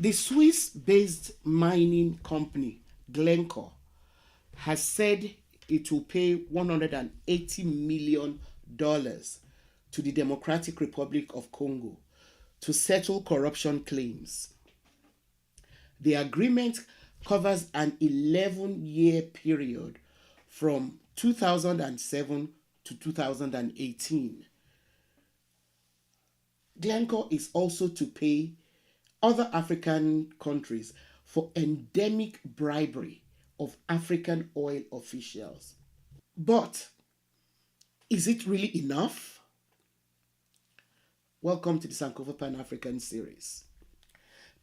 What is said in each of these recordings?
The Swiss-based mining company Glencore has said it will pay $180 million to the Democratic Republic of Congo to settle corruption claims. The agreement covers an 11-year period from 2007 to 2018. Glencore is also to pay other African countries for endemic bribery of African oil officials. But is it really enough? Welcome to the Sankofa Pan-African series.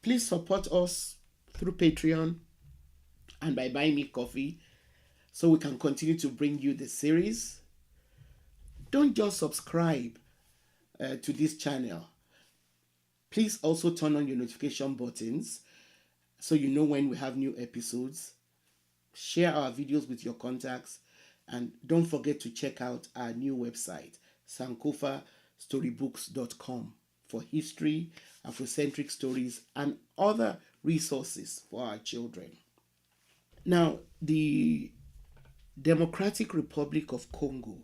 Please support us through Patreon and by buying me coffee so we can continue to bring you the series. Don't just subscribe to this channel. Please also turn on your notification buttons so you know when we have new episodes. Share our videos with your contacts, and don't forget to check out our new website, sankofastorybooks.com, for history, Afrocentric stories, and other resources for our children. Now, the Democratic Republic of Congo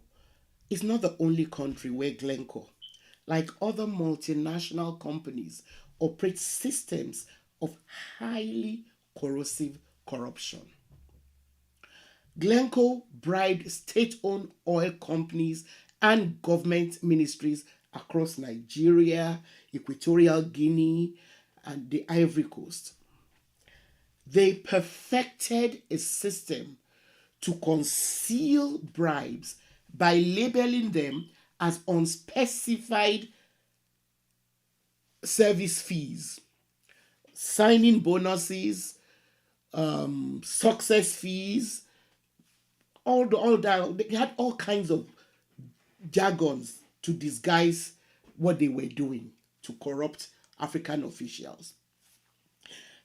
is not the only country where Glencore, like other multinational companies, operates systems of highly corrosive corruption. Glencore bribed state-owned oil companies and government ministries across Nigeria, Equatorial Guinea, and the Ivory Coast. They perfected a system to conceal bribes by labeling them as unspecified service fees, signing bonuses, success fees, all that. They had all kinds of jargons to disguise what they were doing to corrupt African officials.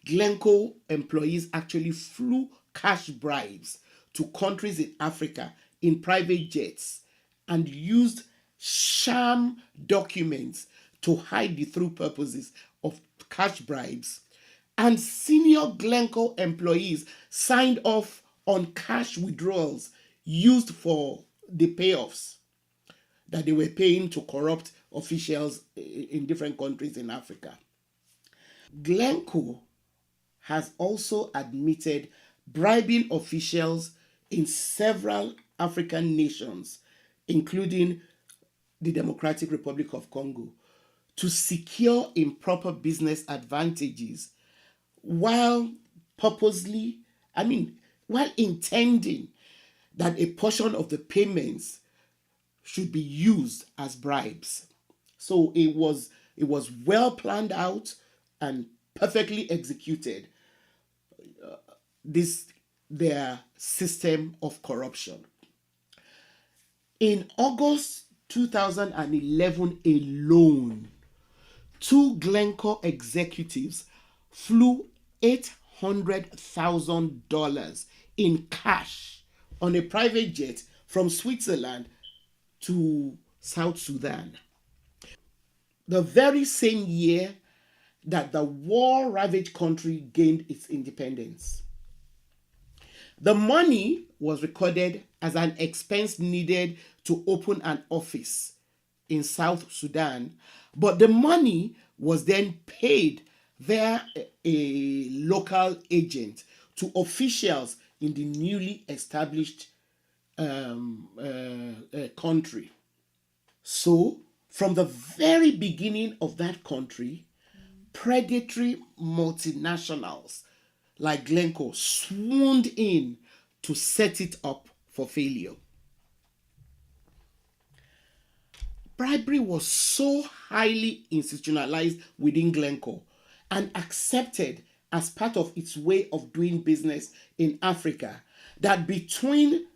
Glencore employees actually flew cash bribes to countries in Africa in private jets and used sham documents to hide the true purposes of cash bribes. And senior Glencore employees signed off on cash withdrawals used for the payoffs that they were paying to corrupt officials in different countries in Africa. Glencore has also admitted bribing officials in several African nations, including the Democratic Republic of Congo, to secure improper business advantages while intending that a portion of the payments should be used as bribes. So it was well planned out and perfectly executed, their system of corruption. In August 2011 alone, 2 Glencore executives flew $800,000 in cash on a private jet from Switzerland to South Sudan. The very same year that the war-ravaged country gained its independence. The money was recorded as an expense needed to open an office in South Sudan, but the money was then paid via a local agent to officials in the newly established country. So, from the very beginning of that country, predatory multinationals like Glencore swooned in to set it up for failure. Bribery was so highly institutionalized within Glencore and accepted as part of its way of doing business in Africa that between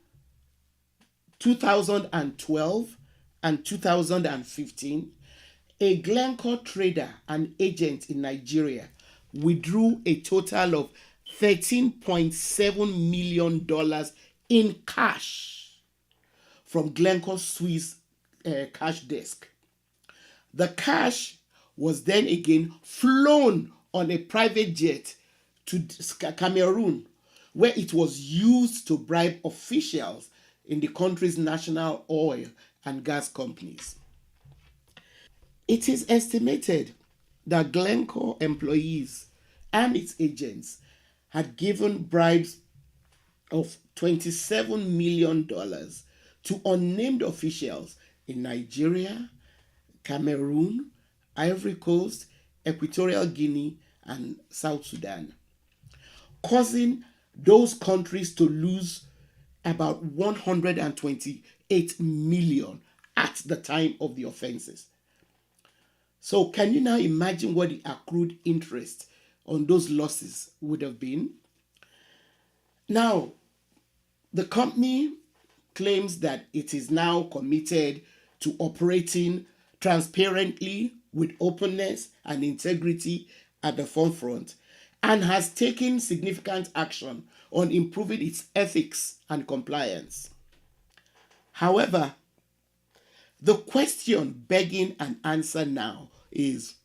2012 and 2015, a Glencore trader and agent in Nigeria withdrew a total of $13.7 million in cash from Glencore's Swiss cash desk. The cash was then again flown on a private jet to Cameroon, where it was used to bribe officials in the country's national oil and gas companies. It is estimated that Glencore employees and its agents had given bribes of $27 million to unnamed officials in Nigeria, Cameroon, Ivory Coast, Equatorial Guinea, and South Sudan, causing those countries to lose about 128 million at the time of the offenses. So, can you now imagine what the accrued interest on those losses would have been? Now, the company claims that it is now committed to operating transparently with openness and integrity at the forefront and has taken significant action on improving its ethics and compliance. However, the question begging an answer now is,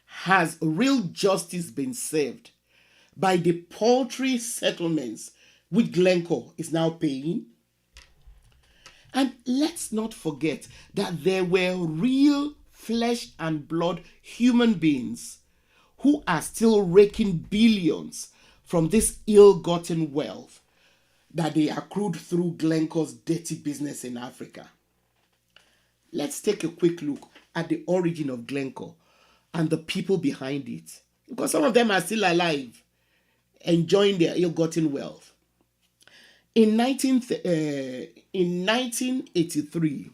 has real justice been served by the paltry settlements which Glencore is now paying? And let's not forget that there were real flesh and blood human beings who are still raking billions from this ill-gotten wealth that they accrued through Glencore's dirty business in Africa. Let's take a quick look at the origin of Glencore and the people behind it, because some of them are still alive, enjoying their ill-gotten wealth. In 1983,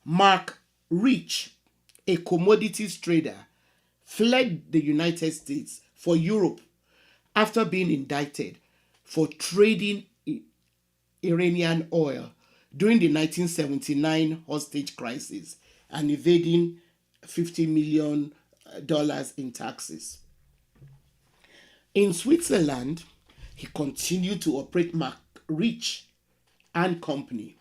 Mark Rich, a commodities trader, fled the United States for Europe after being indicted for trading Iranian oil during the 1979 hostage crisis and evading $50 million in taxes. In Switzerland, he continued to operate Mark Rich and Company.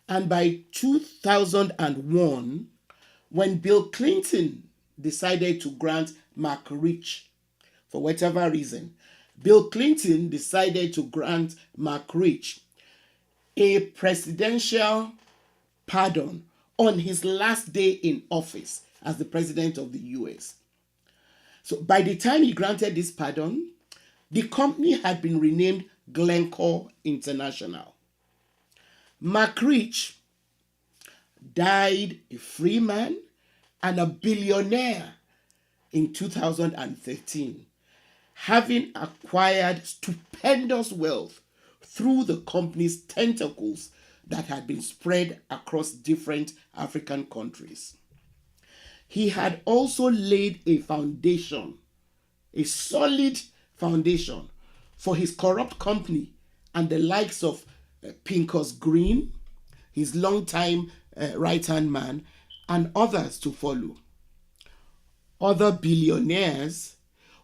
And by 2001, when Bill Clinton decided to grant Mark Rich, for whatever reason, Bill Clinton decided to grant Mark Rich a presidential pardon on his last day in office as the president of the US. So by the time he granted this pardon, the company had been renamed Glencore International. Mark Rich died a free man and a billionaire in 2013, having acquired stupendous wealth through the company's tentacles that had been spread across different African countries. He had also laid a foundation, a solid foundation, for his corrupt company and the likes of Pincus Green, his longtime right-hand man, and others to follow. Other billionaires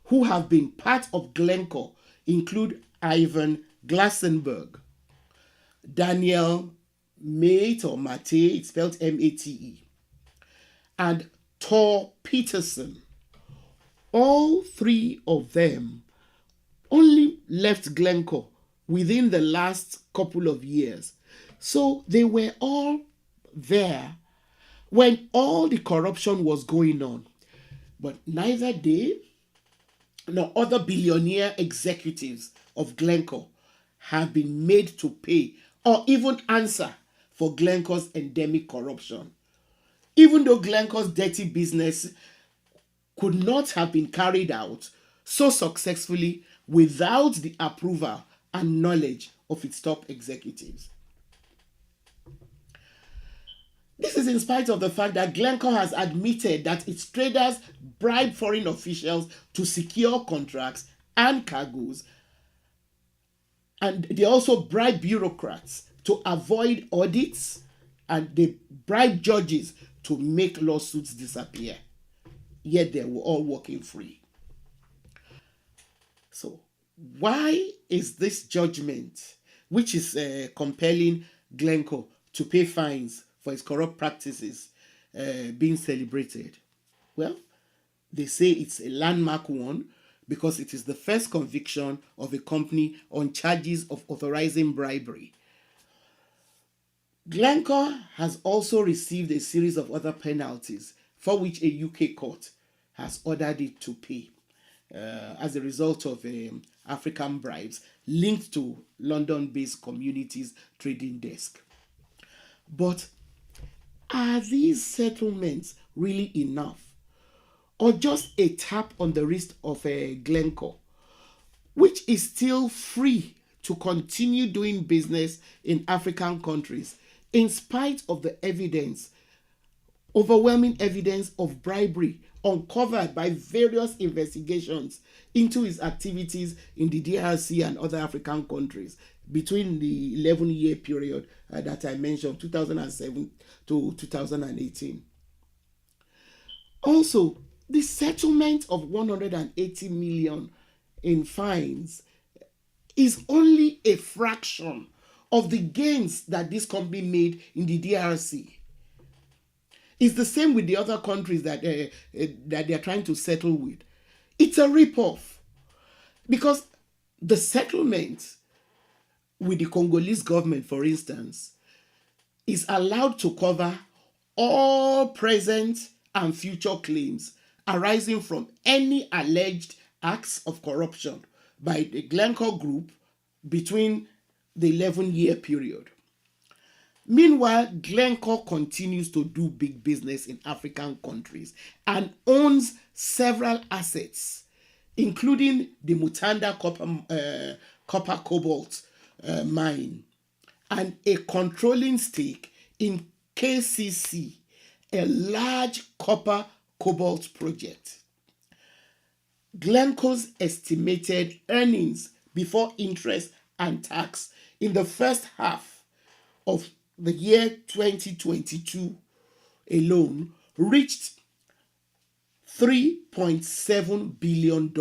who have been part of Glencore include Ivan Glassenberg, Daniel Mate or Mate, it's spelled Mate, and Thor Peterson. All three of them only left Glencore within the last couple of years. So they were all there when all the corruption was going on. But neither they nor other billionaire executives of Glencore have been made to pay or even answer for Glencore's endemic corruption. Even though Glencore's dirty business could not have been carried out so successfully without the approval and knowledge of its top executives. This is in spite of the fact that Glencore has admitted that its traders bribe foreign officials to secure contracts and cargoes, and they also bribe bureaucrats to avoid audits, and they bribe judges to make lawsuits disappear. Yet they were all walking free. So, why is this judgment, which is compelling Glencore to pay fines for its corrupt practices, being celebrated? Well, They say it's a landmark one because it is the first conviction of a company on charges of authorizing bribery. Glencore has also received a series of other penalties for which a UK court has ordered it to pay as a result of African bribes linked to London-based Communities Trading Desk. But are these settlements really enough? Or just a tap on the wrist of Glencore, which is still free to continue doing business in African countries in spite of the evidence, overwhelming evidence of bribery uncovered by various investigations into his activities in the DRC and other African countries between the 11-year period that I mentioned, 2007 to 2018. Also, the settlement of 180 million in fines is only a fraction of the gains that this company made in the DRC. It's the same with the other countries that they're trying to settle with. It's a ripoff because the settlement with the Congolese government, for instance, is allowed to cover all present and future claims arising from any alleged acts of corruption by the Glencore group between the 11-year period. Meanwhile, Glencore continues to do big business in African countries and owns several assets, including the Mutanda copper cobalt mine and a controlling stake in KCC, a large copper cobalt project. Glencore's estimated earnings before interest and tax in the first half of the year 2022 alone reached $3.7 billion.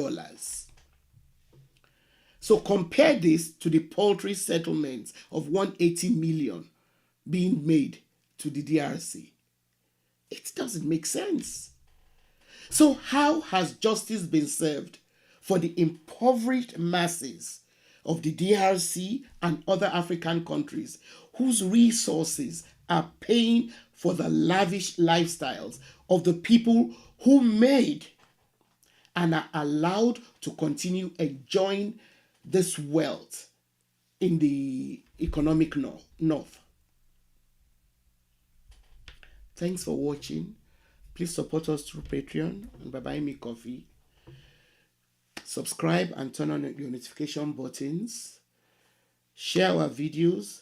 So compare this to the paltry settlements of 180 million being made to the DRC. It doesn't make sense. So how has justice been served for the impoverished masses of the DRC and other African countries whose resources are paying for the lavish lifestyles of the people who made and are allowed to continue enjoying this wealth in the economic north? Thanks for watching. Please support us through Patreon and by buying me coffee. Subscribe and turn on your notification buttons. Share our videos.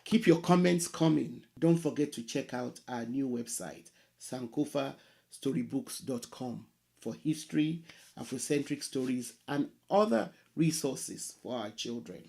Keep your comments coming. Don't forget to check out our new website, sankofastorybooks.com, for history, Afrocentric stories, and other resources for our children.